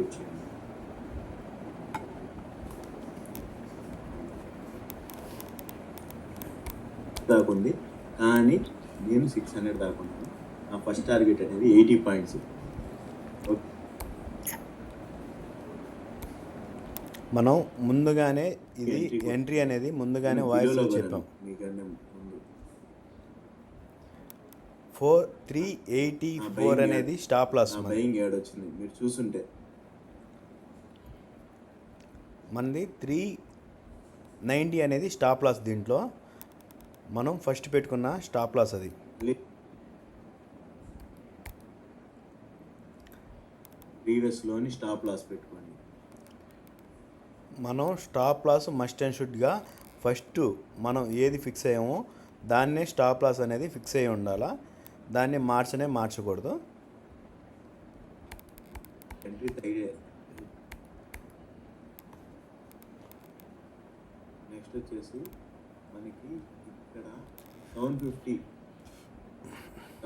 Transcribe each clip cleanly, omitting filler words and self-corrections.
Wait చేయండి. దాకుంది కానీ నేను 600 దాకున్నాను. నా ఫస్ట్ టార్గెట్ అనేది 80 పాయింట్స్. మనం ముందుగానే ఇది ఎంట్రీ అనేది ముందుగానే వాయిస్లో చెప్పాం. మీకన్నా ముందు 384 అనేది స్టాప్ లాస్. బయింగ్ యాడ్ వచ్చింది మీరు చూసుంటే. మనది 390 అనేది స్టాప్ లాస్. దీంట్లో మనం ఫస్ట్ పెట్టుకున్న స్టాప్ లాస్ అది. ప్రీవియస్లోని స్టాప్ లాస్ పెట్టుకోండి. మనం స్టాప్ లాస్ మస్ట్ అండ్ షుడ్గా ఫస్ట్ మనం ఏది ఫిక్స్ అయ్యామో దాన్నే స్టాప్ లాస్ అనేది ఫిక్స్ అయ్యి ఉండాలా. దాన్ని మార్చకూడదు. నెక్స్ట్ వచ్చేసి మనకి ఇక్కడ 750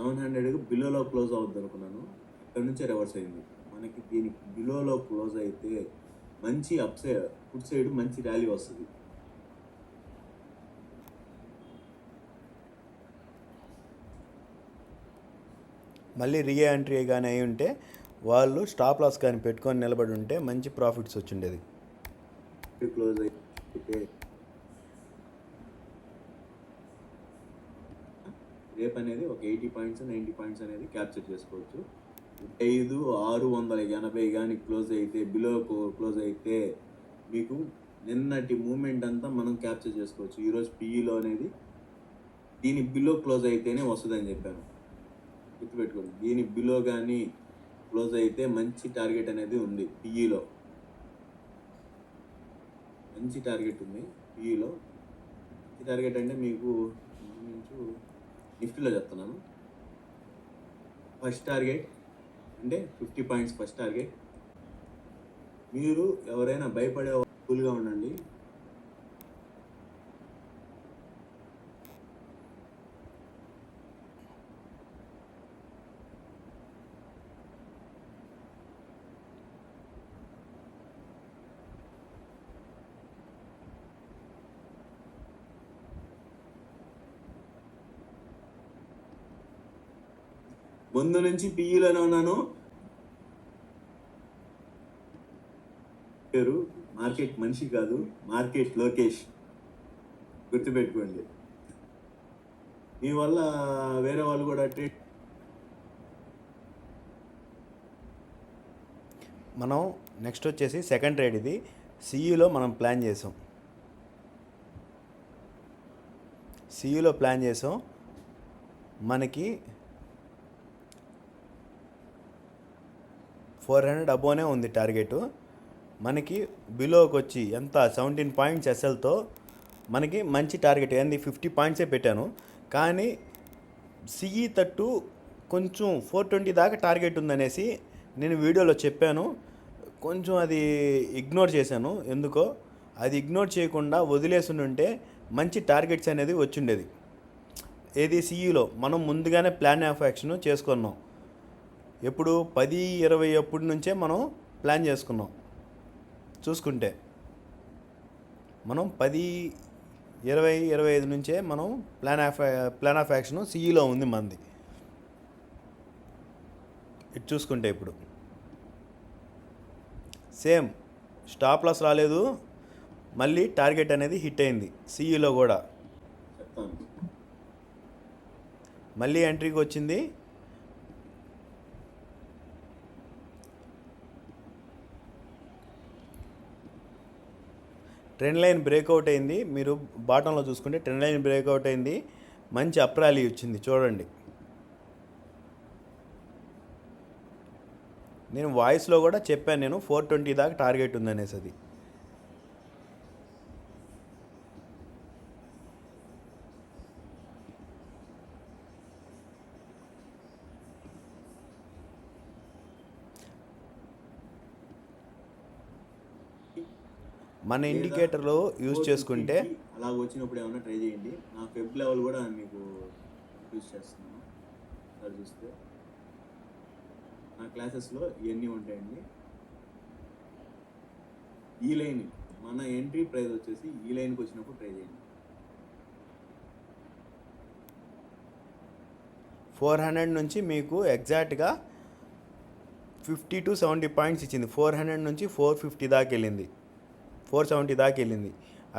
700 బిలోలో క్లోజ్ అవుద్ది అనుకున్నాను. ఇక్కడ నుంచే రివర్స్ అయింది. మనకి దీనికి బిలోలో క్లోజ్ అయితే మంచి అప్ సైడ్ ఫుడ్ సైడ్ మంచి ర్యాలీ వస్తుంది. మళ్ళీ రీఎంట్రీ కానీ అయి ఉంటే వాళ్ళు స్టాప్ లాస్ కానీ పెట్టుకొని నిలబడి ఉంటే మంచి ప్రాఫిట్స్ వచ్చిండేది. క్లోజ్ అయితే రేపు అనేది ఒక 80 పాయింట్స్ 90 పాయింట్స్ అనేది క్యాప్చర్ చేసుకోవచ్చు. 680 కానీ క్లోజ్ అయితే బిలో క్లోజ్ అయితే మీకు నిన్నటి మూమెంట్ అంతా మనం క్యాప్చర్ చేసుకోవచ్చు. ఈరోజు పిఈలో అనేది దీని బిలో క్లోజ్ అయితేనే వస్తుందని చెప్పాను, గుర్తుపెట్టుకోండి. దీని బిలో కానీ క్లోజ్ అయితే మంచి టార్గెట్ అనేది ఉంది. పిఈలో మంచి టార్గెట్ ఉంది. పిఈలో మంచి టార్గెట్ అంటే మీకు నిఫ్టీలో చెప్తున్నాను. ఫస్ట్ టార్గెట్ అంటే 50 పాయింట్స్ ఫస్ట్ టార్గెట్. మీరు ఎవరైనా భయపడే కూల్గా ఉండండి. ముందు నుంచి పిఈలోనే ఉన్నాను. పేరు మార్కెట్ మనిషి కాదు, మార్కెట్ లోకేష్, గుర్తుపెట్టుకోండి. మీ వల్ల వేరే వాళ్ళు కూడా ట్రేడ్. మనం నెక్స్ట్ వచ్చేసి సెకండ్ ట్రేడ్. ఇది సిఈలో మనం ప్లాన్ చేసాం. సిఈలో ప్లాన్ చేసాం. మనకి 400 అబోనే ఉంది టార్గెట్. మనకి బిలోకి వచ్చి ఎంత 17 పాయింట్స్ ఎస్ఎల్తో మనకి మంచి టార్గెట్ ఏంది 50 పాయింట్సే పెట్టాను. కానీ సిఈ తట్టు కొంచెం 420 దాకా టార్గెట్ ఉందనేసి నేను వీడియోలో చెప్పాను. కొంచెం అది ఇగ్నోర్ చేశాను. ఎందుకో అది ఇగ్నోర్ చేయకుండా వదిలేసి ఉంటే మంచి టార్గెట్స్ అనేది వచ్చిండేది. ఏది సిఈలో మనం ముందుగానే ప్లాన్ ఆఫ్ యాక్షన్ చేసుకున్నాం. ఎప్పుడు 10-20 అప్పటి నుంచే మనం ప్లాన్ చేసుకున్నాం. చూసుకుంటే మనం 10-20-25 నుంచే మనం ప్లాన్ ఆఫ్ యాక్షన్ సిఈలో ఉంది మనది. ఇటు చూసుకుంటే ఇప్పుడు సేమ్ స్టాప్ లాస్ రాలేదు, మళ్ళీ టార్గెట్ అనేది హిట్ అయింది. సిఈలో కూడా మళ్ళీ ఎంట్రీకి వచ్చింది. ట్రెండ్ లైన్ బ్రేక్అవుట్ అయింది. మీరు బాటంలో చూసుకుంటే ట్రెండ్ లైన్ బ్రేక్అవుట్ అయింది. మంచి అప్ ర్యాలీ వచ్చింది చూడండి. నేను వాయిస్లో కూడా చెప్పాను, నేను 420 దాకా టార్గెట్ ఉందనేసి. అది మన ఇండికేటర్లో యూజ్ చేసుకుంటే అలా వచ్చినప్పుడు ఏమైనా ట్రై చేయండి. నా ఫెబ్ లెవెల్ కూడా మీకు యూజ్ చేస్తున్నాను. అది చూస్తే నా క్లాసెస్లో ఇవన్నీ ఉంటాయండి. ఈ లైన్ మన ఎంట్రీ ప్రైస్ వచ్చేసి ఈ లైన్కి వచ్చినప్పుడు ట్రై చేయండి. 400 నుంచి మీకు ఎగ్జాక్ట్గా 50 to 70 పాయింట్స్ ఇచ్చింది. 400 నుంచి 450 దాకా వెళ్ళింది, 470 దాకా వెళ్ళింది.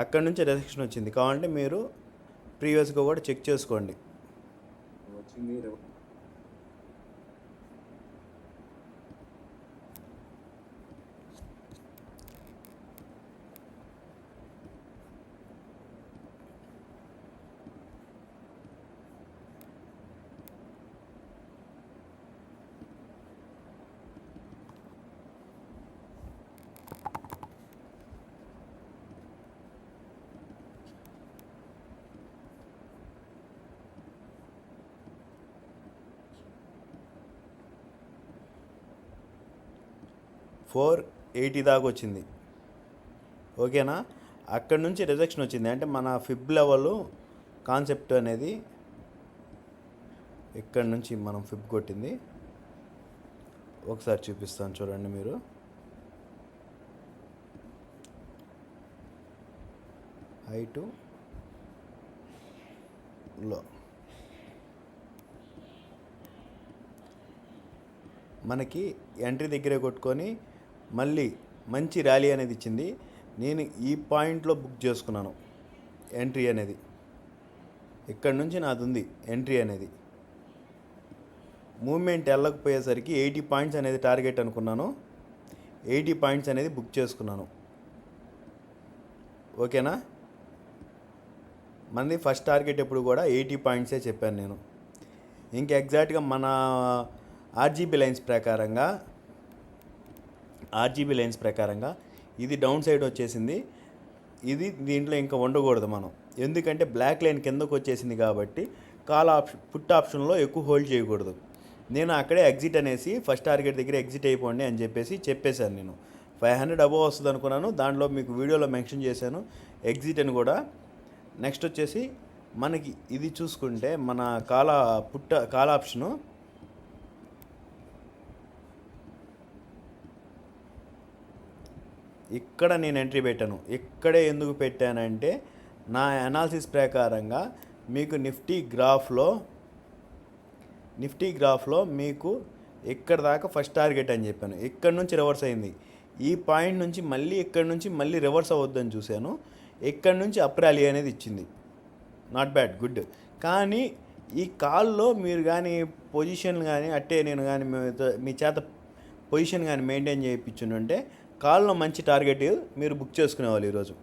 అక్కడ నుంచి రిజెక్షన్ వచ్చింది. కావాలంటే మీరు ప్రీవియస్గా కూడా చెక్ చేసుకోండి. వచ్చింది 480 దాకా వచ్చింది. ఓకేనా? అక్కడ నుంచి రిజెక్షన్ వచ్చింది. అంటే మన ఫిబ్ లెవెల్ కాన్సెప్ట్ అనేది ఇక్కడ నుంచి మనం ఫిబ్ కొట్టింది. ఒకసారి చూపిస్తాను చూడండి మీరు. హై టు లో మనకి ఎంట్రీ దగ్గరే కొట్టుకొని మళ్ళీ మంచి ర్యాలీ అనేది ఇచ్చింది. నేను ఈ పాయింట్లో బుక్ చేసుకున్నాను ఎంట్రీ అనేది. ఇక్కడ నుంచి నాది ఉంది ఎంట్రీ అనేది. మూమెంట్ వెళ్ళకపోయేసరికి 80 పాయింట్స్ అనేది టార్గెట్ అనుకున్నాను. 80 పాయింట్స్ అనేది బుక్ చేసుకున్నాను. ఓకేనా? మనది ఫస్ట్ టార్గెట్ ఎప్పుడు కూడా 80 పాయింట్సే చెప్పాను నేను. ఇంక ఎగ్జాక్ట్గా మన ఆర్జీబీ లైన్స్ ప్రకారంగా ఇది డౌన్ సైడ్ వచ్చేసింది. ఇది దీంట్లో ఇంకా ఉండకూడదు మనం, ఎందుకంటే బ్లాక్ లైన్ కిందకు వచ్చేసింది కాబట్టి పుట్ ఆప్షన్లో ఎక్కువ హోల్డ్ చేయకూడదు. నేను అక్కడే ఎగ్జిట్ అనేసి ఫస్ట్ టార్గెట్ దగ్గర ఎగ్జిట్ అయిపోండి అని చెప్పేశాను. నేను 500 అబోవ్ వస్తుంది అనుకున్నాను. దాంట్లో మీకు వీడియోలో మెన్షన్ చేశాను ఎగ్జిట్ అని కూడా. నెక్స్ట్ వచ్చేసి మనకి ఇది చూసుకుంటే మన కాల్ ఆప్షను ఇక్కడ నేను ఎంట్రీ పెట్టాను. ఇక్కడే ఎందుకు పెట్టానంటే నా అనాలిసిస్ ప్రకారంగా మీకు నిఫ్టీ గ్రాఫ్లో మీకు ఇక్కడ దాకా ఫస్ట్ టార్గెట్ అని చెప్పాను. ఇక్కడ నుంచి రివర్స్ అయింది. ఈ పాయింట్ నుంచి ఇక్కడ నుంచి మళ్ళీ రివర్స్ అవ్వద్దని చూశాను. ఇక్కడ నుంచి అప్ ర్యాలీ అనేది ఇచ్చింది. Not bad, good. కానీ ఈ కాల్లో మీరు కానీ పొజిషన్ కానీ అట్టే నేను కానీ మీ చేత పొజిషన్ కానీ మెయింటైన్ చేయించుంటే కాల్లో మంచి టార్గెట్ మీరు బుక్ చేసుకునేవాళ్ళు. ఈరోజు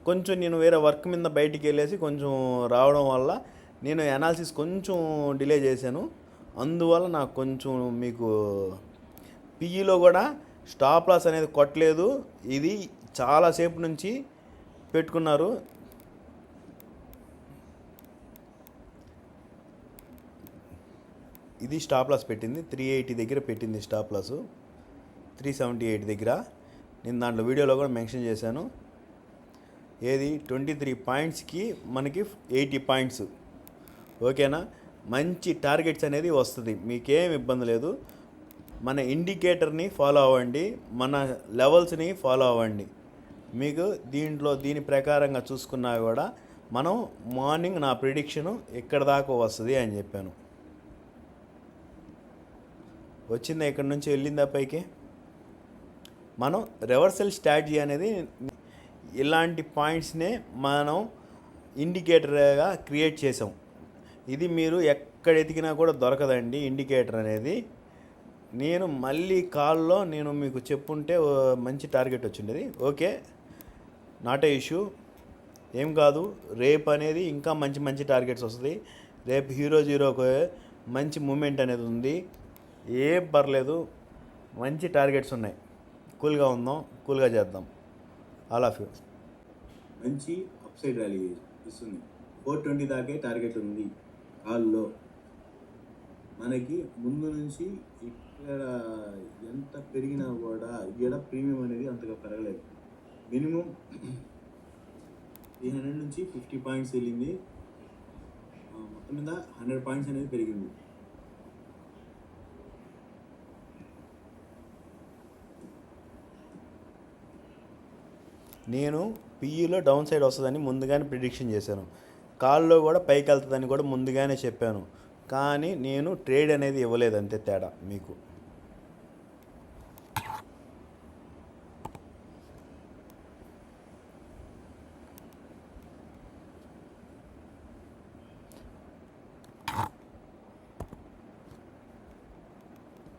కొంచెం నేను వేరే వర్క్ మీద బయటికి వెళ్ళేసి కొంచెం రావడం వల్ల నేను అనాలిసిస్ కొంచెం డిలే చేశాను. అందువల్ల నాకు కొంచెం మీకు పిఈలో కూడా స్టాప్ లాస్ అనేది కొట్టలేదు. ఇది చాలాసేపు నుంచి పెట్టుకున్నారు. ఇది స్టాప్ లాస్ పెట్టింది 380 దగ్గర పెట్టింది. స్టాప్ లాస్ 378 దగ్గర. నేను దాంట్లో వీడియోలో కూడా మెన్షన్ చేశాను. ఏది 23 పాయింట్స్కి మనకి 80 పాయింట్స్. ఓకేనా? మంచి టార్గెట్స్ అనేది వస్తుంది, మీకేం ఇబ్బంది లేదు. మన ఇండికేటర్ని ఫాలో అవ్వండి, మన లెవెల్స్ని ఫాలో అవ్వండి. మీకు దీని ప్రకారంగా చూసుకున్నా కూడా మనం మార్నింగ్ నా ప్రిడిక్షను ఇక్కడ దాకా వస్తుంది అని చెప్పాను. వచ్చిందా? ఇక్కడ నుంచి వెళ్ళిందా పైకి? మనం రివర్సల్ స్ట్రాటజీ అనేది ఇలాంటి పాయింట్స్నే మనం ఇండికేటర్గా క్రియేట్ చేసాం. ఇది మీరు ఎక్కడ ఎతికినా కూడా దొరకదండి ఇండికేటర్ అనేది. నేను మళ్ళీ కాల్లో నేను మీకు చెప్పుంటే మంచి టార్గెట్ వచ్చిండేది. ఓకే, నాట్ ఏ ఇష్యూ, ఏం కాదు. రేపు అనేది ఇంకా మంచి టార్గెట్స్ వస్తుంది. రేపు హీరోకి మంచి మూమెంట్ అనేది ఉంది. ఏం పర్లేదు, మంచి టార్గెట్స్ ఉన్నాయి. కూల్గా ఉందాం, కూల్గా చేద్దాం. All of you. మంచి అప్ సైడ్ ర్యాలీ ఇస్తుంది. 420 దాకే టార్గెట్ ఉంది కాల్లో. మనకి ముందు నుంచి ఇక్కడ ఎంత పెరిగినా కూడా ఇక్కడ ప్రీమియం అనేది అంతగా పెరగలేదు. మినిమం 300 నుంచి 50 పాయింట్స్ వెళ్ళింది. మొత్తం మీద 100 పాయింట్స్ అనేది పెరిగింది. నేను పిఈలో డౌన్ సైడ్ వస్తుందని ముందుగానే ప్రిడిక్షన్ చేశాను, కాల్లో కూడా పైకి వెళ్తుందని కూడా ముందుగానే చెప్పాను, కానీ నేను ట్రేడ్ అనేది ఇవ్వలేదు, అంతే తేడా మీకు.